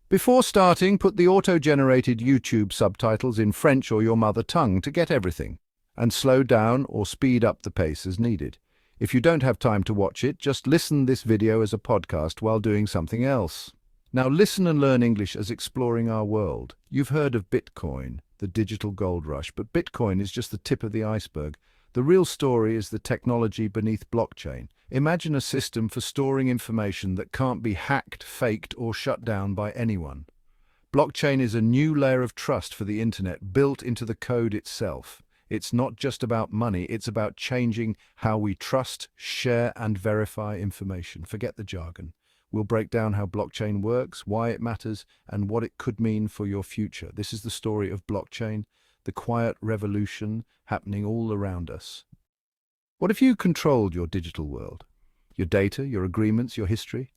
Before starting, put the auto-generated YouTube subtitles in French or your mother tongue to get everything, and slow down or speed up the pace as needed. If you don't have time to watch it, just listen this video as a podcast while doing something else. Now listen and learn English as exploring our world. You've heard of Bitcoin, the digital gold rush, but Bitcoin is just the tip of the iceberg. The real story is the technology beneath blockchain. Imagine a system for storing information that can't be hacked, faked, or shut down by anyone. Blockchain is a new layer of trust for the internet built into the code itself. It's not just about money, it's about changing how we trust, share, and verify information. Forget the jargon. We'll break down how blockchain works, why it matters, and what it could mean for your future. This is the story of blockchain, the quiet revolution happening all around us. What if you controlled your digital world? Your data, your agreements, your history?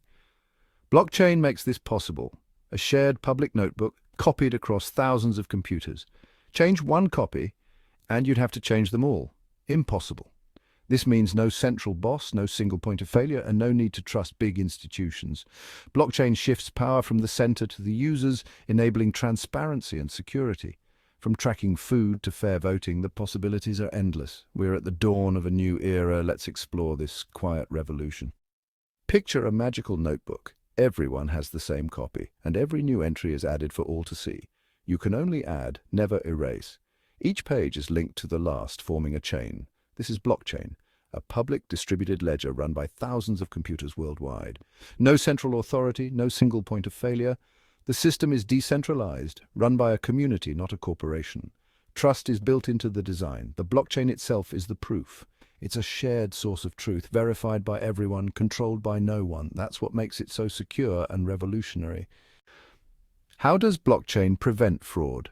Blockchain makes this possible. A shared public notebook copied across thousands of computers. Change one copy, and you'd have to change them all. Impossible. This means no central boss, no single point of failure, and no need to trust big institutions. Blockchain shifts power from the center to the users, enabling transparency and security. From tracking food to fair voting, the possibilities are endless. We're at the dawn of a new era. Let's explore this quiet revolution. Picture a magical notebook. Everyone has the same copy, and every new entry is added for all to see. You can only add, never erase. Each page is linked to the last, forming a chain. This is blockchain, a public distributed ledger run by thousands of computers worldwide. No central authority, no single point of failure. The system is decentralized, run by a community, not a corporation. Trust is built into the design. The blockchain itself is the proof. It's a shared source of truth, verified by everyone, controlled by no one. That's what makes it so secure and revolutionary. How does blockchain prevent fraud?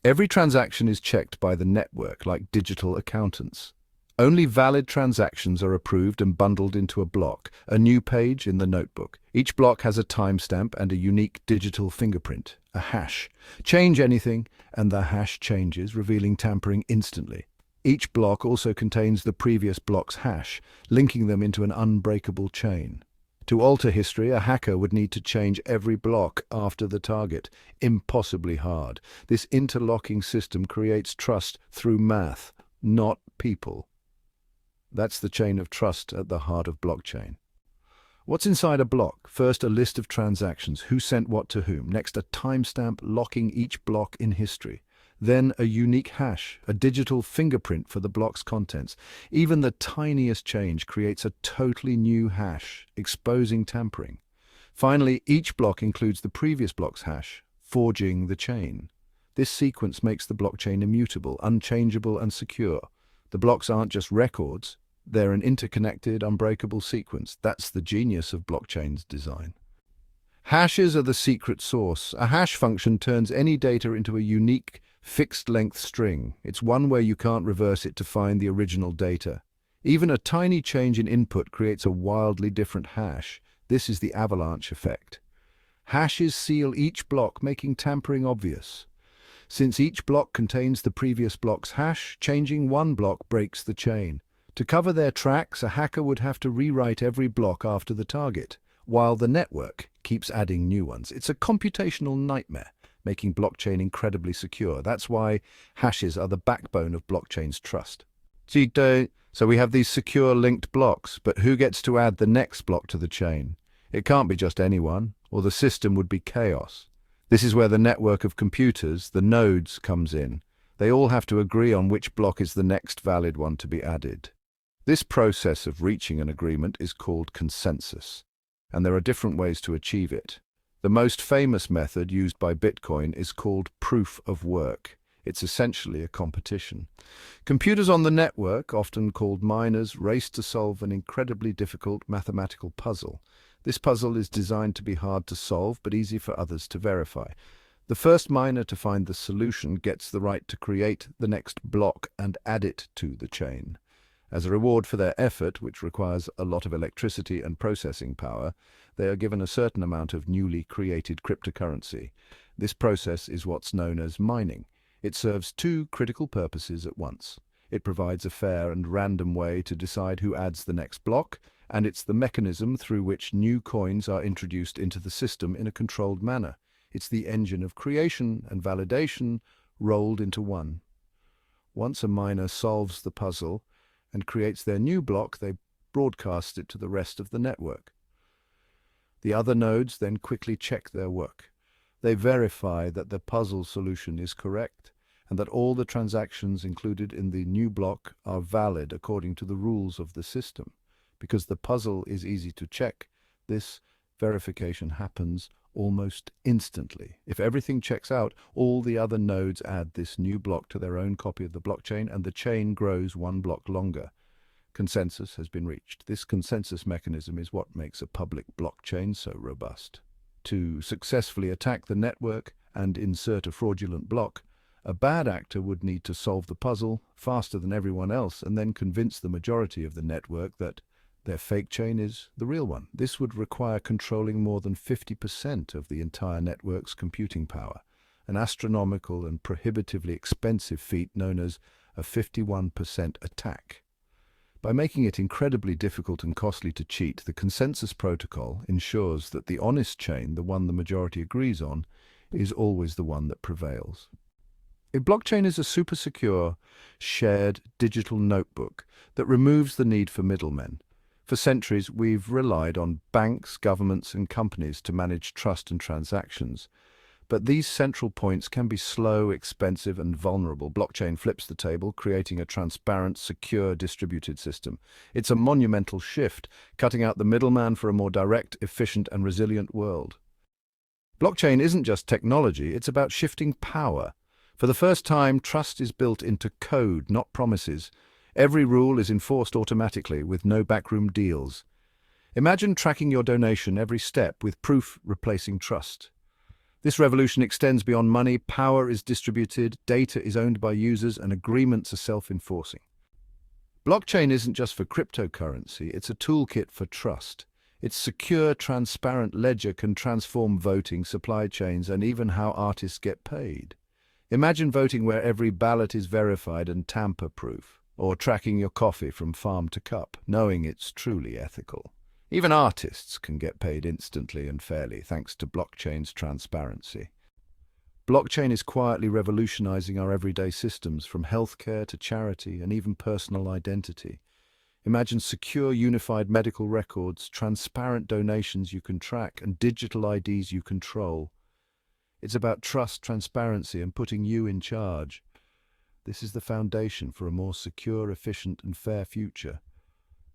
Every transaction is checked by the network, like digital accountants. Only valid transactions are approved and bundled into a block, a new page in the notebook. Each block has a timestamp and a unique digital fingerprint, a hash. Change anything, and the hash changes, revealing tampering instantly. Each block also contains the previous block's hash, linking them into an unbreakable chain. To alter history, a hacker would need to change every block after the target. Impossibly hard. This interlocking system creates trust through math, not people. That's the chain of trust at the heart of blockchain. What's inside a block? First, a list of transactions, who sent what to whom. Next, a timestamp locking each block in history. Then, a unique hash, a digital fingerprint for the block's contents. Even the tiniest change creates a totally new hash, exposing tampering. Finally, each block includes the previous block's hash, forging the chain. This sequence makes the blockchain immutable, unchangeable, and secure. The blocks aren't just records, they're an interconnected, unbreakable sequence. That's the genius of blockchain's design. Hashes are the secret sauce. A hash function turns any data into a unique, fixed-length string. It's one way you can't reverse it to find the original data. Even a tiny change in input creates a wildly different hash. This is the avalanche effect. Hashes seal each block, making tampering obvious. Since each block contains the previous block's hash, changing one block breaks the chain. To cover their tracks, a hacker would have to rewrite every block after the target, while the network keeps adding new ones. It's a computational nightmare, making blockchain incredibly secure. That's why hashes are the backbone of blockchain's trust. So we have these secure linked blocks, but who gets to add the next block to the chain? It can't be just anyone, or the system would be chaos. This is where the network of computers, the nodes, comes in. They all have to agree on which block is the next valid one to be added. This process of reaching an agreement is called consensus, and there are different ways to achieve it. The most famous method used by Bitcoin is called proof of work. It's essentially a competition. Computers on the network, often called miners, race to solve an incredibly difficult mathematical puzzle. This puzzle is designed to be hard to solve, but easy for others to verify. The first miner to find the solution gets the right to create the next block and add it to the chain. As a reward for their effort, which requires a lot of electricity and processing power, they are given a certain amount of newly created cryptocurrency. This process is what's known as mining. It serves two critical purposes at once. It provides a fair and random way to decide who adds the next block, and it's the mechanism through which new coins are introduced into the system in a controlled manner. It's the engine of creation and validation rolled into one. Once a miner solves the puzzle and creates their new block, they broadcast it to the rest of the network. The other nodes then quickly check their work. They verify that the puzzle solution is correct and that all the transactions included in the new block are valid according to the rules of the system. Because the puzzle is easy to check, this verification happens almost instantly. If everything checks out, all the other nodes add this new block to their own copy of the blockchain, and the chain grows one block longer. Consensus has been reached. This consensus mechanism is what makes a public blockchain so robust. To successfully attack the network and insert a fraudulent block, a bad actor would need to solve the puzzle faster than everyone else and then convince the majority of the network that their fake chain is the real one. This would require controlling more than 50% of the entire network's computing power, an astronomical and prohibitively expensive feat known as a 51% attack. By making it incredibly difficult and costly to cheat, the consensus protocol ensures that the honest chain, the one the majority agrees on, is always the one that prevails. A blockchain is a super secure, shared digital notebook that removes the need for middlemen. For centuries, we've relied on banks, governments, and companies to manage trust and transactions. But these central points can be slow, expensive, and vulnerable. Blockchain flips the table, creating a transparent, secure, distributed system. It's a monumental shift, cutting out the middleman for a more direct, efficient, and resilient world. Blockchain isn't just technology, it's about shifting power. For the first time, trust is built into code, not promises. Every rule is enforced automatically, with no backroom deals. Imagine tracking your donation every step, with proof replacing trust. This revolution extends beyond money. Power is distributed, data is owned by users, and agreements are self-enforcing. Blockchain isn't just for cryptocurrency, it's a toolkit for trust. Its secure, transparent ledger can transform voting, supply chains, and even how artists get paid. Imagine voting where every ballot is verified and tamper-proof, or tracking your coffee from farm to cup, knowing it's truly ethical. Even artists can get paid instantly and fairly, thanks to blockchain's transparency. Blockchain is quietly revolutionizing our everyday systems, from healthcare to charity and even personal identity. Imagine secure, unified medical records, transparent donations you can track, and digital IDs you control. It's about trust, transparency, and putting you in charge. This is the foundation for a more secure, efficient, and fair future.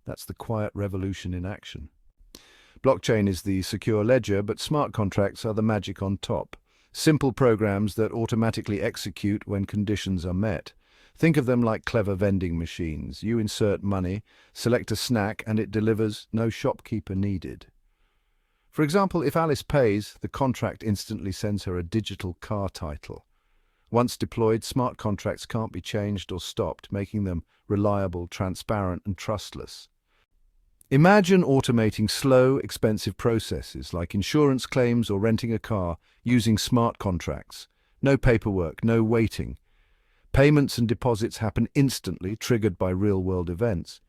That's the quiet revolution in action. Blockchain is the secure ledger, but smart contracts are the magic on top. Simple programs that automatically execute when conditions are met. Think of them like clever vending machines. You insert money, select a snack, and it delivers, no shopkeeper needed. For example, if Alice pays, the contract instantly sends her a digital car title. Once deployed, smart contracts can't be changed or stopped, making them reliable, transparent, and trustless. Imagine automating slow, expensive processes like insurance claims or renting a car using smart contracts. No paperwork, no waiting. Payments and deposits happen instantly, triggered by real-world events.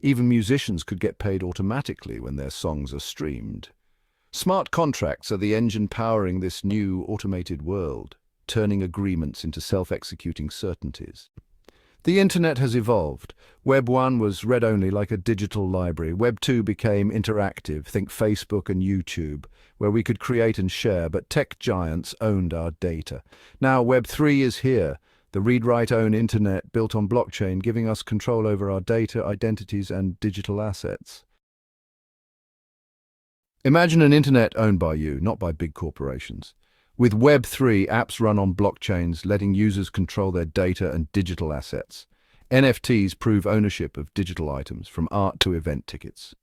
Even musicians could get paid automatically when their songs are streamed. Smart contracts are the engine powering this new automated world, turning agreements into self-executing certainties. The internet has evolved. Web 1 was read-only like a digital library. Web 2 became interactive, think Facebook and YouTube, where we could create and share, but tech giants owned our data. Now Web 3 is here, the read-write-own internet built on blockchain, giving us control over our data, identities, and digital assets. Imagine an internet owned by you, not by big corporations. With Web 3, apps run on blockchains, letting users control their data and digital assets. NFTs prove ownership of digital items, from art to event tickets.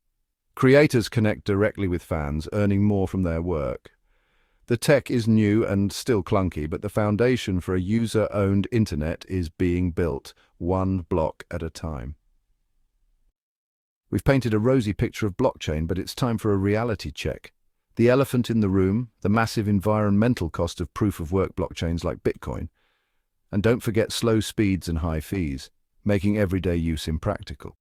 Creators connect directly with fans, earning more from their work. The tech is new and still clunky, but the foundation for a user-owned internet is being built, one block at a time. We've painted a rosy picture of blockchain, but it's time for a reality check. The elephant in the room, the massive environmental cost of proof-of-work blockchains like Bitcoin. And don't forget slow speeds and high fees, making everyday use impractical.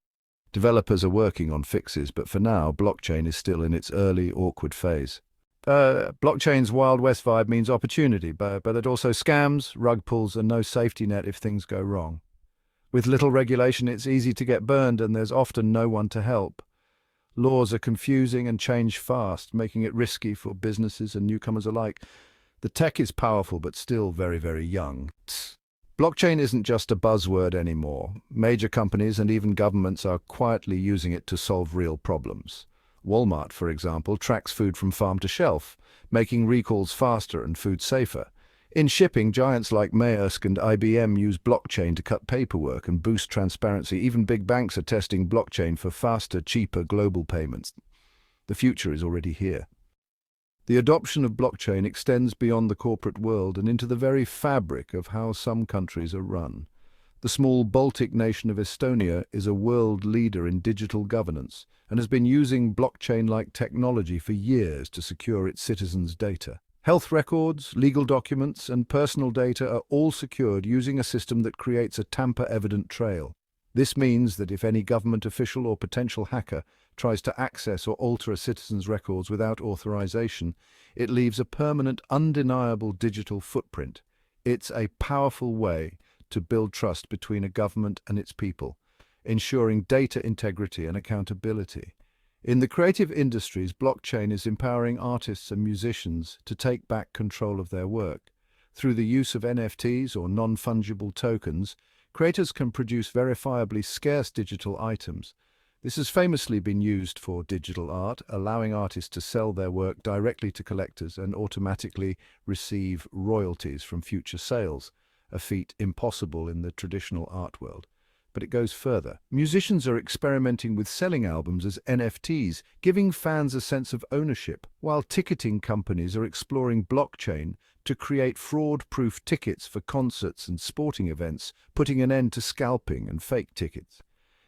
Developers are working on fixes, but for now, blockchain is still in its early, awkward phase. Blockchain's Wild West vibe means opportunity, but it also scams, rug pulls, and no safety net if things go wrong. With little regulation, it's easy to get burned, and there's often no one to help. Laws are confusing and change fast, making it risky for businesses and newcomers alike. The tech is powerful, but still very, very young. Blockchain isn't just a buzzword anymore. Major companies and even governments are quietly using it to solve real problems. Walmart, for example, tracks food from farm to shelf, making recalls faster and food safer. In shipping, giants like Maersk and IBM use blockchain to cut paperwork and boost transparency. Even big banks are testing blockchain for faster, cheaper global payments. The future is already here. The adoption of blockchain extends beyond the corporate world and into the very fabric of how some countries are run. The small Baltic nation of Estonia is a world leader in digital governance and has been using blockchain-like technology for years to secure its citizens' data. Health records, legal documents, and personal data are all secured using a system that creates a tamper-evident trail. This means that if any government official or potential hacker tries to access or alter a citizen's records without authorization, it leaves a permanent, undeniable digital footprint. It's a powerful way to build trust between a government and its people, ensuring data integrity and accountability. In the creative industries, blockchain is empowering artists and musicians to take back control of their work. Through the use of NFTs or non-fungible tokens, creators can produce verifiably scarce digital items. This has famously been used for digital art, allowing artists to sell their work directly to collectors and automatically receive royalties from future sales, a feat impossible in the traditional art world. But it goes further. Musicians are experimenting with selling albums as NFTs, giving fans a sense of ownership, while ticketing companies are exploring blockchain to create fraud-proof tickets for concerts and sporting events, putting an end to scalping and fake tickets.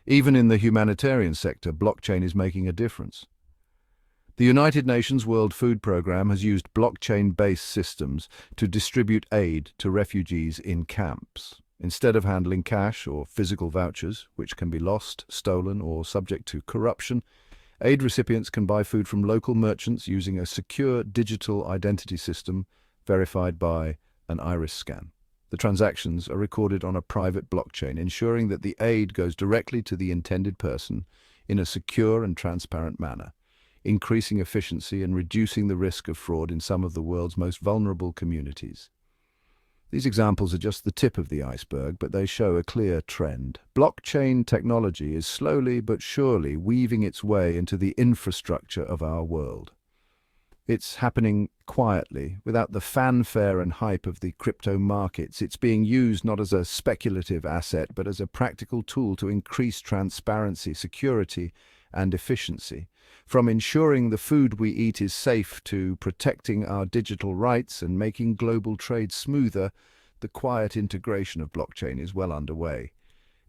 Even in the humanitarian sector, blockchain is making a difference. The United Nations World Food Programme has used blockchain-based systems to distribute aid to refugees in camps. Instead of handling cash or physical vouchers, which can be lost, stolen, or subject to corruption, aid recipients can buy food from local merchants using a secure digital identity system verified by an iris scan. The transactions are recorded on a private blockchain, ensuring that the aid goes directly to the intended person in a secure and transparent manner, increasing efficiency and reducing the risk of fraud in some of the world's most vulnerable communities. These examples are just the tip of the iceberg, but they show a clear trend. Blockchain technology is slowly but surely weaving its way into the infrastructure of our world. It's happening quietly, without the fanfare and hype of the crypto markets. It's being used not as a speculative asset, but as a practical tool to increase transparency, security, and efficiency. From ensuring the food we eat is safe to protecting our digital rights and making global trade smoother, the quiet integration of blockchain is well underway.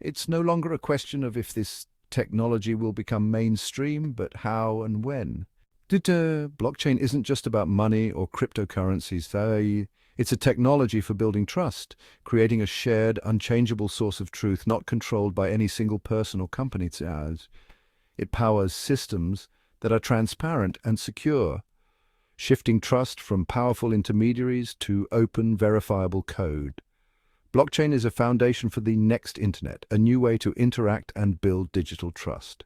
It's no longer a question of if this technology will become mainstream, but how and when. Blockchain isn't just about money or cryptocurrencies. It's a technology for building trust, creating a shared, unchangeable source of truth not controlled by any single person or company. It powers systems that are transparent and secure, shifting trust from powerful intermediaries to open, verifiable code. Blockchain is a foundation for the next internet, a new way to interact and build digital trust.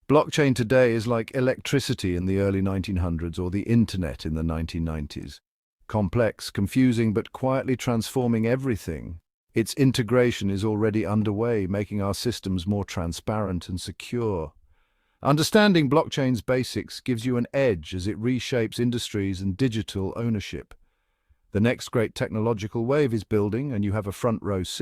Blockchain today is like electricity in the early 1900s or the internet in the 1990s. Complex, confusing, but quietly transforming everything. Its integration is already underway, making our systems more transparent and secure. Understanding blockchain's basics gives you an edge as it reshapes industries and digital ownership. The next great technological wave is building, and you have a front row seat.